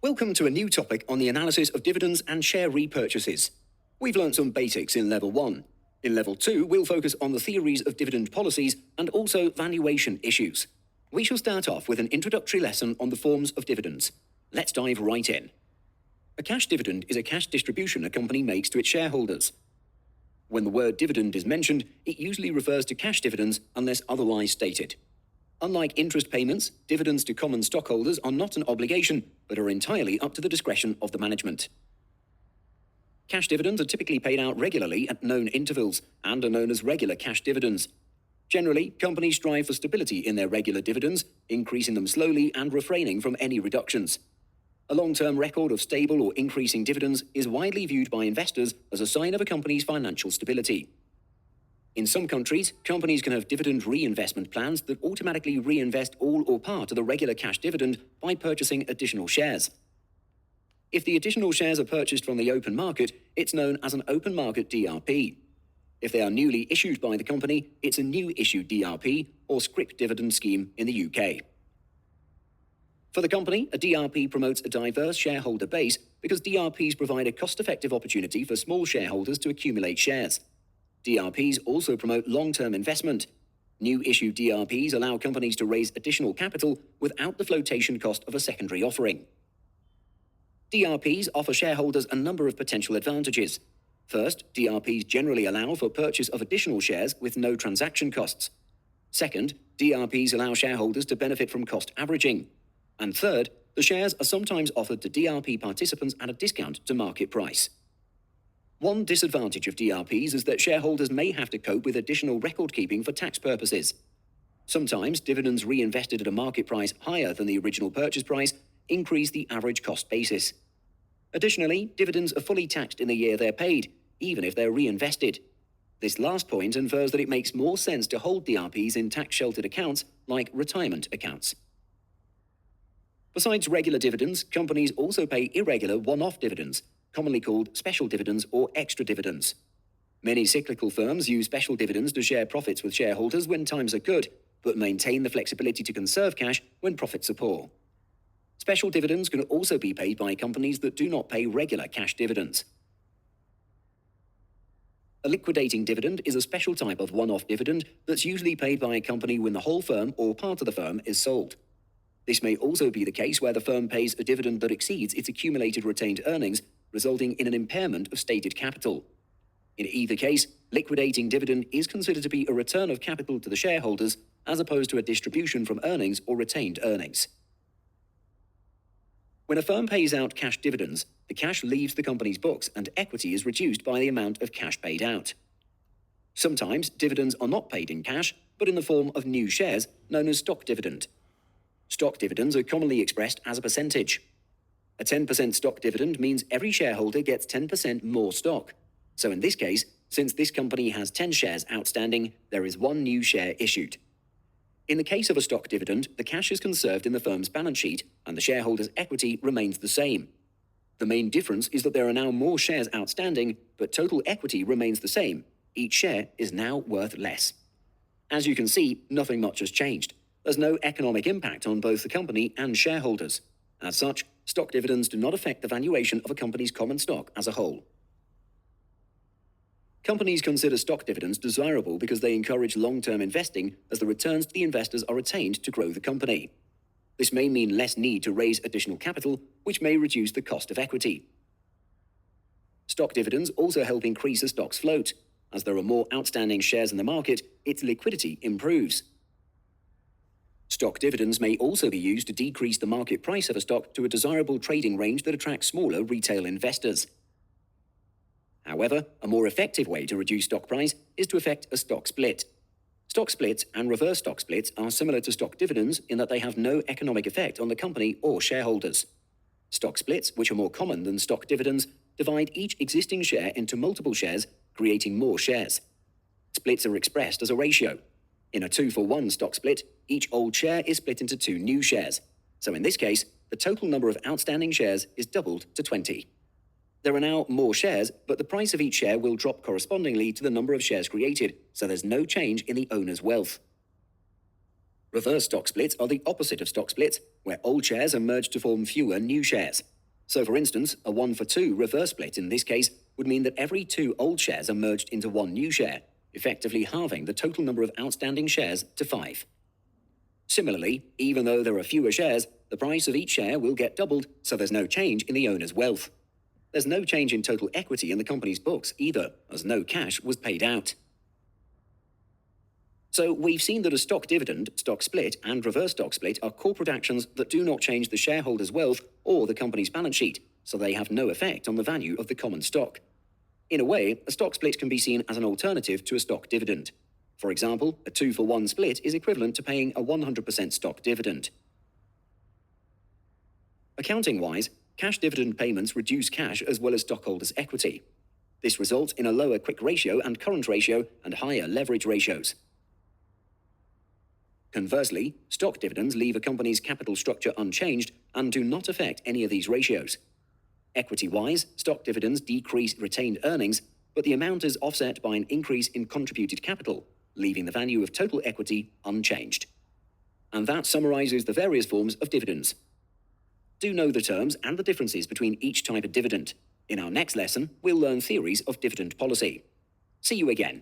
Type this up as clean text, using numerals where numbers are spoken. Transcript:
Welcome to a new topic on the analysis of dividends and share repurchases. We've learnt some basics in Level 1. In Level 2, we'll focus on the theories of dividend policies and also valuation issues. We shall start off with an introductory lesson on the forms of dividends. Let's dive right in. A cash dividend is a cash distribution a company makes to its shareholders. When the word dividend is mentioned, it usually refers to cash dividends unless otherwise stated. Unlike interest payments, dividends to common stockholders are not an obligation, but are entirely up to the discretion of the management. Cash dividends are typically paid out regularly at known intervals and are known as regular cash dividends. Generally, companies strive for stability in their regular dividends, increasing them slowly and refraining from any reductions. A long-term record of stable or increasing dividends is widely viewed by investors as a sign of a company's financial stability. In some countries, companies can have dividend reinvestment plans that automatically reinvest all or part of the regular cash dividend by purchasing additional shares. If the additional shares are purchased from the open market, it's known as an open market DRP. If they are newly issued by the company, it's a new issue DRP or scrip dividend scheme in the UK. For the company, a DRP promotes a diverse shareholder base because DRPs provide a cost-effective opportunity for small shareholders to accumulate shares. DRPs also promote long-term investment. New issue DRPs allow companies to raise additional capital without the flotation cost of a secondary offering. DRPs offer shareholders a number of potential advantages. First, DRPs generally allow for purchase of additional shares with no transaction costs. Second, DRPs allow shareholders to benefit from cost averaging. And third, the shares are sometimes offered to DRP participants at a discount to market price. One disadvantage of DRPs is that shareholders may have to cope with additional record-keeping for tax purposes. Sometimes dividends reinvested at a market price higher than the original purchase price increase the average cost basis. Additionally, dividends are fully taxed in the year they're paid, even if they're reinvested. This last point infers that it makes more sense to hold DRPs in tax-sheltered accounts like retirement accounts. Besides regular dividends, companies also pay irregular one-off dividends, commonly called special dividends or extra dividends. Many cyclical firms use special dividends to share profits with shareholders when times are good, but maintain the flexibility to conserve cash when profits are poor. Special dividends can also be paid by companies that do not pay regular cash dividends. A liquidating dividend is a special type of one-off dividend that's usually paid by a company when the whole firm or part of the firm is sold. This may also be the case where the firm pays a dividend that exceeds its accumulated retained earnings, resulting in an impairment of stated capital. In either case, liquidating dividend is considered to be a return of capital to the shareholders as opposed to a distribution from earnings or retained earnings. When a firm pays out cash dividends, the cash leaves the company's books and equity is reduced by the amount of cash paid out. Sometimes dividends are not paid in cash, but in the form of new shares known as stock dividend. Stock dividends are commonly expressed as a percentage. A 10% stock dividend means every shareholder gets 10% more stock. So in this case, since this company has 10 shares outstanding, there is one new share issued. In the case of a stock dividend, the cash is conserved in the firm's balance sheet and the shareholder's equity remains the same. The main difference is that there are now more shares outstanding, but total equity remains the same. Each share is now worth less. As you can see, nothing much has changed. There's no economic impact on both the company and shareholders. As such, stock dividends do not affect the valuation of a company's common stock as a whole. Companies consider stock dividends desirable because they encourage long-term investing as the returns to the investors are retained to grow the company. This may mean less need to raise additional capital, which may reduce the cost of equity. Stock dividends also help increase a stock's float. As there are more outstanding shares in the market, its liquidity improves. Stock dividends may also be used to decrease the market price of a stock to a desirable trading range that attracts smaller retail investors. However, a more effective way to reduce stock price is to effect a stock split. Stock splits and reverse stock splits are similar to stock dividends in that they have no economic effect on the company or shareholders. Stock splits, which are more common than stock dividends, divide each existing share into multiple shares, creating more shares. Splits are expressed as a ratio. In a 2-for-1 stock split, each old share is split into 2 new shares. So in this case, the total number of outstanding shares is doubled to 20. There are now more shares, but the price of each share will drop correspondingly to the number of shares created, so there's no change in the owner's wealth. Reverse stock splits are the opposite of stock splits, where old shares are merged to form fewer new shares. So, for instance, a 1-for-2 reverse split in this case would mean that every 2 old shares are merged into 1 new share, effectively halving the total number of outstanding shares to 5. Similarly, even though there are fewer shares, the price of each share will get doubled, so there's no change in the owner's wealth. There's no change in total equity in the company's books either, as no cash was paid out. So we've seen that a stock dividend, stock split, and reverse stock split are corporate actions that do not change the shareholder's wealth or the company's balance sheet, so they have no effect on the value of the common stock. In a way, a stock split can be seen as an alternative to a stock dividend. For example, a 2-for-1 split is equivalent to paying a 100% stock dividend. Accounting-wise, cash dividend payments reduce cash as well as stockholders' equity. This results in a lower quick ratio and current ratio and higher leverage ratios. Conversely, stock dividends leave a company's capital structure unchanged and do not affect any of these ratios. Equity-wise, stock dividends decrease retained earnings, but the amount is offset by an increase in contributed capital, leaving the value of total equity unchanged. And that summarizes the various forms of dividends. Do know the terms and the differences between each type of dividend. In our next lesson, we'll learn theories of dividend policy. See you again.